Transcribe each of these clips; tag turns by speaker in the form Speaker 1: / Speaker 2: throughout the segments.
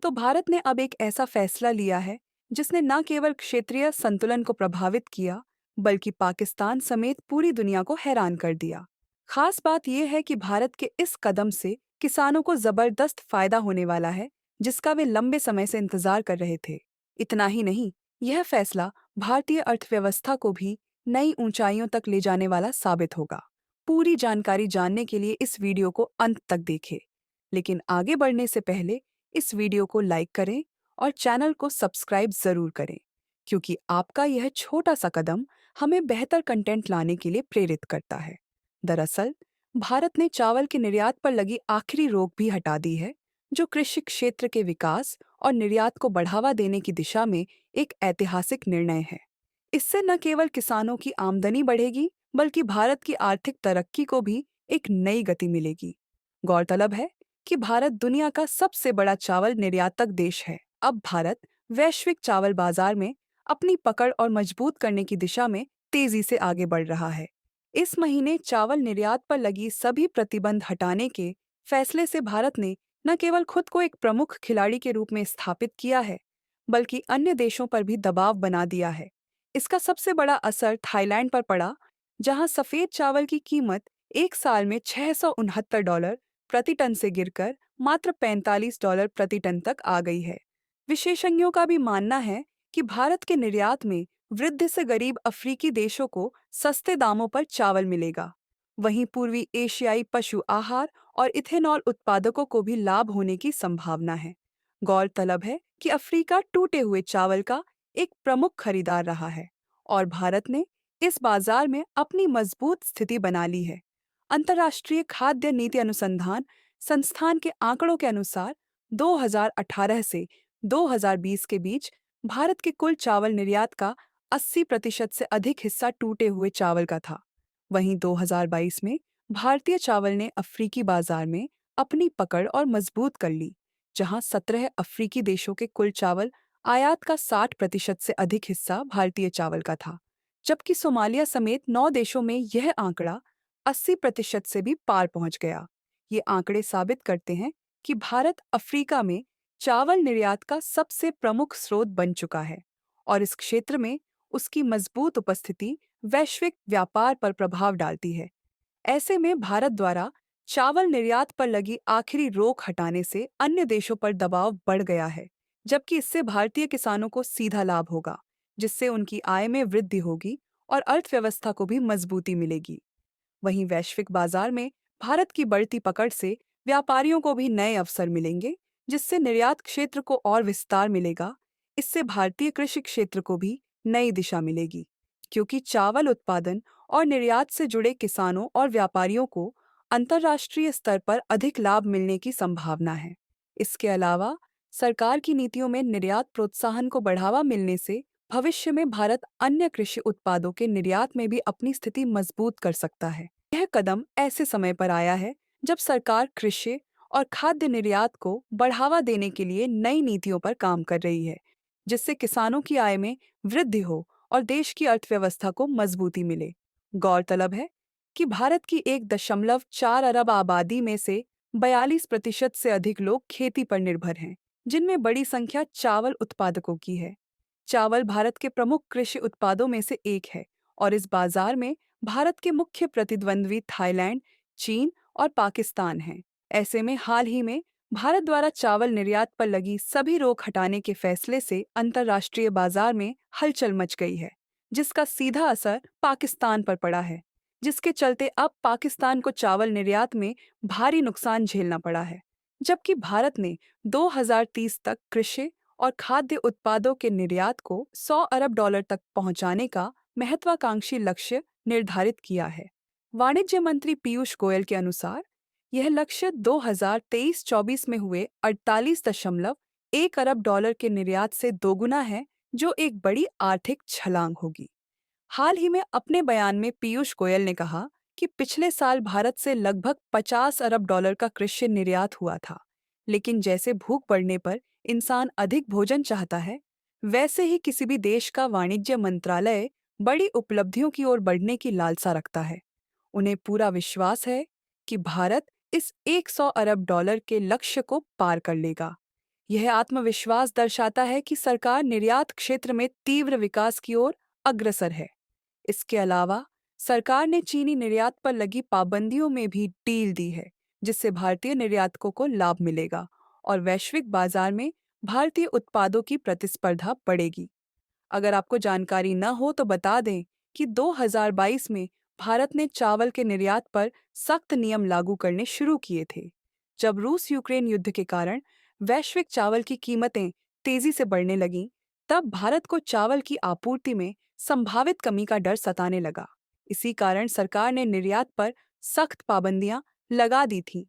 Speaker 1: तो भारत ने अब एक ऐसा फैसला लिया है जिसने न केवल क्षेत्रीय संतुलन को प्रभावित किया, बल्कि पाकिस्तान समेत पूरी दुनिया को हैरान कर दिया। खास बात यह है कि भारत के इस कदम से किसानों को जबरदस्त फायदा होने वाला है, जिसका वे लंबे समय से इंतजार कर रहे थे। इतना ही नहीं, यह फैसला भारतीय अर्थव्यवस्था को भी नई ऊंचाइयों तक ले जाने वाला साबित होगा। पूरी जानकारी जानने के लिए इस वीडियो को अंत तक देखें। लेकिन आगे बढ़ने से पहले इस वीडियो को लाइक करें और चैनल को सब्सक्राइब जरूर करें, क्योंकि आपका यह छोटा सा कदम हमें बेहतर कंटेंट लाने के लिए प्रेरित करता है। दरअसल, भारत ने चावल के निर्यात पर लगी आखिरी रोक भी हटा दी है, जो कृषि क्षेत्र के विकास और निर्यात को बढ़ावा देने की दिशा में एक ऐतिहासिक निर्णय है। इससे न केवल किसानों की आमदनी बढ़ेगी, बल्कि भारत की आर्थिक तरक्की को भी एक नई गति मिलेगी। गौरतलब है कि भारत दुनिया का सबसे बड़ा चावल निर्यातक देश है। अब भारत वैश्विक चावल बाजार में अपनी पकड़ और मजबूत करने की दिशा में तेजी से आगे बढ़ रहा है। इस महीने चावल निर्यात पर लगी सभी प्रतिबंध हटाने के फैसले से भारत ने न केवल खुद को एक प्रमुख खिलाड़ी के रूप में स्थापित किया है, बल्कि अन्य देशों पर भी दबाव बना दिया है। इसका सबसे बड़ा असर थाईलैंड पर पड़ा, जहां सफेद चावल की कीमत एक साल में $669 प्रति टन से गिरकर मात्र $45 प्रति टन तक आ गई है। विशेषज्ञों का भी मानना है कि भारत के निर्यात में वृद्धि से गरीब अफ्रीकी देशों को सस्ते दामों पर चावल मिलेगा। वहीं पूर्वी एशियाई पशु आहार और इथेनॉल उत्पादकों को भी लाभ होने की संभावना है। गौरतलब है कि अफ्रीका टूटे हुए चावल का एक प्रमुख खरीदार रहा है और भारत ने इस बाजार में अपनी मजबूत स्थिति बना ली है। अंतर्राष्ट्रीय खाद्य नीति अनुसंधान संस्थान के आंकड़ों के अनुसार 2018 से 2020 के बीच भारत के कुल चावल निर्यात का 80% से अधिक हिस्सा टूटे हुए चावल का था। वहीं 2022 में भारतीय चावल ने अफ्रीकी बाजार में अपनी पकड़ और मजबूत कर ली, जहां 17 अफ्रीकी देशों के कुल चावल आयात का 60% से अधिक हिस्सा भारतीय चावल का था, जबकि सोमालिया समेत 9 देशों में यह आंकड़ा 80% से भी पार पहुंच गया। ये आंकड़े साबित करते हैं कि भारत अफ्रीका में चावल निर्यात का सबसे प्रमुख स्रोत बन चुका है और इस क्षेत्र में उसकी मजबूत उपस्थिति वैश्विक व्यापार पर प्रभाव डालती है। ऐसे में भारत द्वारा चावल निर्यात पर लगी आखिरी रोक हटाने से अन्य देशों पर दबाव बढ़ गया है, जबकि इससे भारतीय किसानों को सीधा लाभ होगा, जिससे उनकी आय में वृद्धि होगी और अर्थव्यवस्था को भी मजबूती मिलेगी। वहीं वैश्विक बाजार में भारत की बढ़ती पकड़ से व्यापारियों को भी नए अवसर मिलेंगे, जिससे निर्यात क्षेत्र को और विस्तार मिलेगा। इससे भारतीय कृषि क्षेत्र को भी नई दिशा मिलेगी, क्योंकि चावल उत्पादन और निर्यात से जुड़े किसानों और व्यापारियों को अंतर्राष्ट्रीय स्तर पर अधिक लाभ मिलने की संभावना है। इसके अलावा सरकार की नीतियों में निर्यात प्रोत्साहन को बढ़ावा मिलने से भविष्य में भारत अन्य कृषि उत्पादों के निर्यात में भी अपनी स्थिति मजबूत कर सकता है। यह कदम ऐसे समय पर आया है जब सरकार कृषि और खाद्य निर्यात को बढ़ावा देने के लिए नई नीतियों पर काम कर रही है, जिससे किसानों की आय में वृद्धि हो और देश की अर्थव्यवस्था को मजबूती मिले। गौरतलब है कि भारत की 1.4 अरब आबादी में से 42% से अधिक लोग खेती पर निर्भर हैं, जिनमें बड़ी संख्या चावल उत्पादकों की है। चावल भारत के प्रमुख कृषि उत्पादों में से एक है और इस बाजार में भारत के मुख्य प्रतिद्वंद्वी थाईलैंड, चीन और पाकिस्तान हैं। ऐसे में हाल ही में भारत द्वारा चावल निर्यात पर लगी सभी रोक हटाने के फैसले से अंतर्राष्ट्रीय बाजार में हलचल मच गई है, जिसका सीधा असर पाकिस्तान पर पड़ा है, जिसके चलते अब पाकिस्तान को चावल निर्यात में भारी नुकसान झेलना पड़ा है। जबकि भारत ने 2030 तक कृषि और खाद्य उत्पादों के निर्यात को $100 अरब तक पहुंचाने का महत्वाकांक्षी लक्ष्य निर्धारित किया है। वाणिज्य मंत्री पीयूष गोयल के अनुसार यह लक्ष्य 2023-24 में हुए $48.1 अरब के निर्यात से दोगुना है, जो एक बड़ी आर्थिक छलांग होगी। हाल ही में अपने बयान में पीयूष गोयल ने कहा कि पिछले साल भारत से लगभग $50 अरब का कृषि निर्यात हुआ था, लेकिन जैसे भूख बढ़ने पर इंसान अधिक भोजन चाहता है, वैसे ही किसी भी देश का वाणिज्य मंत्रालय बड़ी उपलब्धियों की ओर बढ़ने की लालसा रखता है। उन्हें पूरा विश्वास है कि भारत इस $100 अरब के लक्ष्य को पार कर लेगा। यह आत्मविश्वास दर्शाता है कि सरकार निर्यात क्षेत्र में तीव्र विकास की ओर अग्रसर है। इसके अलावा सरकार ने चीनी निर्यात पर लगी पाबंदियों में भी ढील दी है, जिससे भारतीय निर्यातकों को लाभ मिलेगा और वैश्विक बाजार में भारतीय उत्पादों की प्रतिस्पर्धा बढ़ेगी। अगर आपको जानकारी न हो तो बता दें कि 2022 में भारत ने चावल के निर्यात पर सख्त नियम लागू करने शुरू किए थे। जब रूस यूक्रेन युद्ध के कारण वैश्विक चावल की कीमतें तेजी से बढ़ने लगीं, तब भारत को चावल की आपूर्ति में संभावित कमी का डर सताने लगा। इसी कारण सरकार ने निर्यात पर सख्त पाबंदियां लगा दी थीं।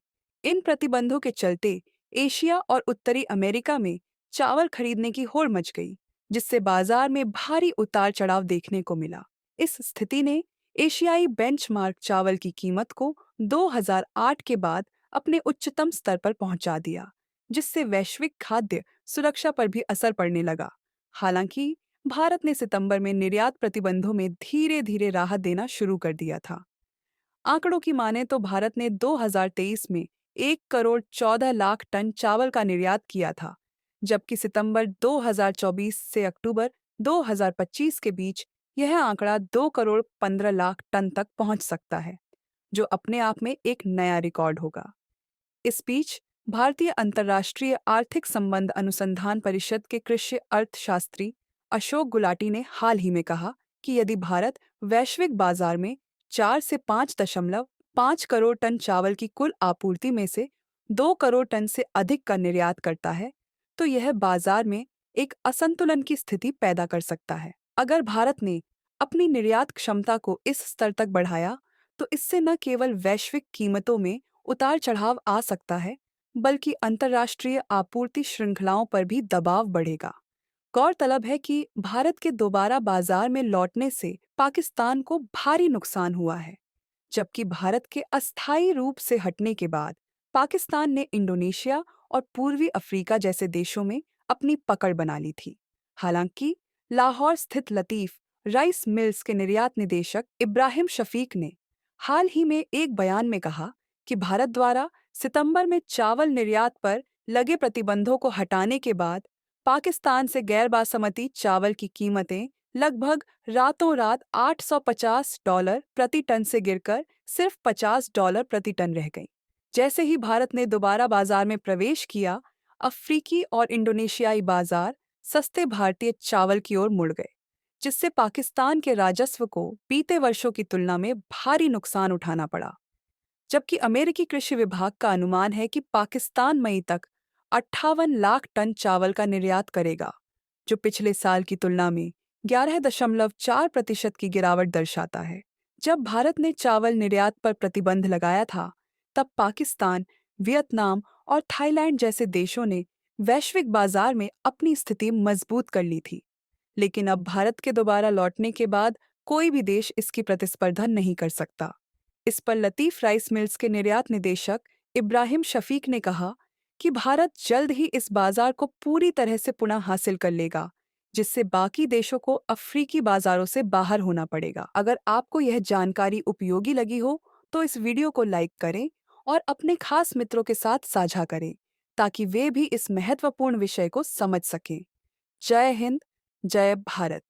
Speaker 1: इन प्रतिबंधों के चलते एशिया और उत्तरी अमेरिका में चावल खरीदने की होड़ मच गई, जिससे बाजार में भारी उतार चढ़ाव देखने को मिला। इस स्थिति ने एशियाई बेंचमार्क चावल की कीमत को 2008 के बाद अपने उच्चतम स्तर पर पहुंचा दिया, जिससे वैश्विक खाद्य सुरक्षा पर भी असर पड़ने लगा। हालांकि भारत ने सितंबर में निर्यात प्रतिबंधों में धीरे धीरे राहत देना शुरू कर दिया था। आंकड़ों की माने तो भारत ने 2023 में 1 करोड़ 14 लाख टन चावल का निर्यात किया था, जबकि सितंबर 2024 से अक्टूबर 2025 के बीच यह आंकड़ा 2 करोड़ 15 लाख टन तक पहुंच सकता है, जो अपने आप में एक नया रिकॉर्ड होगा। इस बीच भारतीय अंतर्राष्ट्रीय आर्थिक संबंध अनुसंधान परिषद के कृषि अर्थशास्त्री अशोक गुलाटी ने हाल ही में कहा कि यदि भारत वैश्विक बाजार में 4 से 5.5 करोड़ टन चावल की कुल आपूर्ति में से 2 करोड़ टन से अधिक का निर्यात करता है, तो यह बाजार में एक असंतुलन की स्थिति पैदा कर सकता है। अगर भारत ने अपनी निर्यात क्षमता को इस स्तर तक बढ़ाया, तो इससे न केवल वैश्विक कीमतों में उतार चढ़ाव आ सकता है, बल्कि अंतर्राष्ट्रीय आपूर्ति श्रृंखलाओं पर भी दबाव बढ़ेगा। गौरतलब है कि भारत के दोबारा बाजार में लौटने से पाकिस्तान को भारी नुकसान हुआ है, जबकि भारत के अस्थायी रूप से हटने के बाद पाकिस्तान ने इंडोनेशिया और पूर्वी अफ्रीका जैसे देशों में अपनी पकड़ बना ली थी। हालांकि लाहौर स्थित लतीफ राइस मिल्स के निर्यात निदेशक इब्राहिम शफीक ने हाल ही में एक बयान में कहा कि भारत द्वारा सितंबर में चावल निर्यात पर लगे प्रतिबंधों को हटाने के बाद पाकिस्तान से गैर बासमती चावल की कीमतें लगभग रातों रात $850 प्रति टन से गिरकर सिर्फ $50 प्रति टन रह गईं। जैसे ही भारत ने दोबारा बाजार में प्रवेश किया, अफ्रीकी और इंडोनेशियाई बाजार सस्ते भारतीय चावल की ओर मुड़ गए, जिससे पाकिस्तान के राजस्व को बीते वर्षों की तुलना में भारी नुकसान उठाना पड़ा। जबकि अमेरिकी कृषि विभाग का अनुमान है कि पाकिस्तान मई तक 58 लाख टन चावल का निर्यात करेगा, जो पिछले साल की तुलना में 11.4% की गिरावट दर्शाता है। जब भारत ने चावल निर्यात पर प्रतिबंध लगाया था, तब पाकिस्तान, वियतनाम और थाईलैंड जैसे देशों ने वैश्विक बाजार में अपनी स्थिति मजबूत कर ली थी। लेकिन अब भारत के दोबारा लौटने के बाद कोई भी देश इसकी प्रतिस्पर्धा नहीं कर सकता। इस पर लतीफ राइस मिल्स के निर्यात निदेशक इब्राहिम शफीक ने कहा कि भारत जल्द ही इस बाजार को पूरी तरह से पुनः हासिल कर लेगा, जिससे बाकी देशों को अफ्रीकी बाजारों से बाहर होना पड़ेगा। अगर आपको यह जानकारी उपयोगी लगी हो, तो इस वीडियो को लाइक करें और अपने खास मित्रों के साथ साझा करें, ताकि वे भी इस महत्वपूर्ण विषय को समझ सकें। जय हिंद, जय भारत।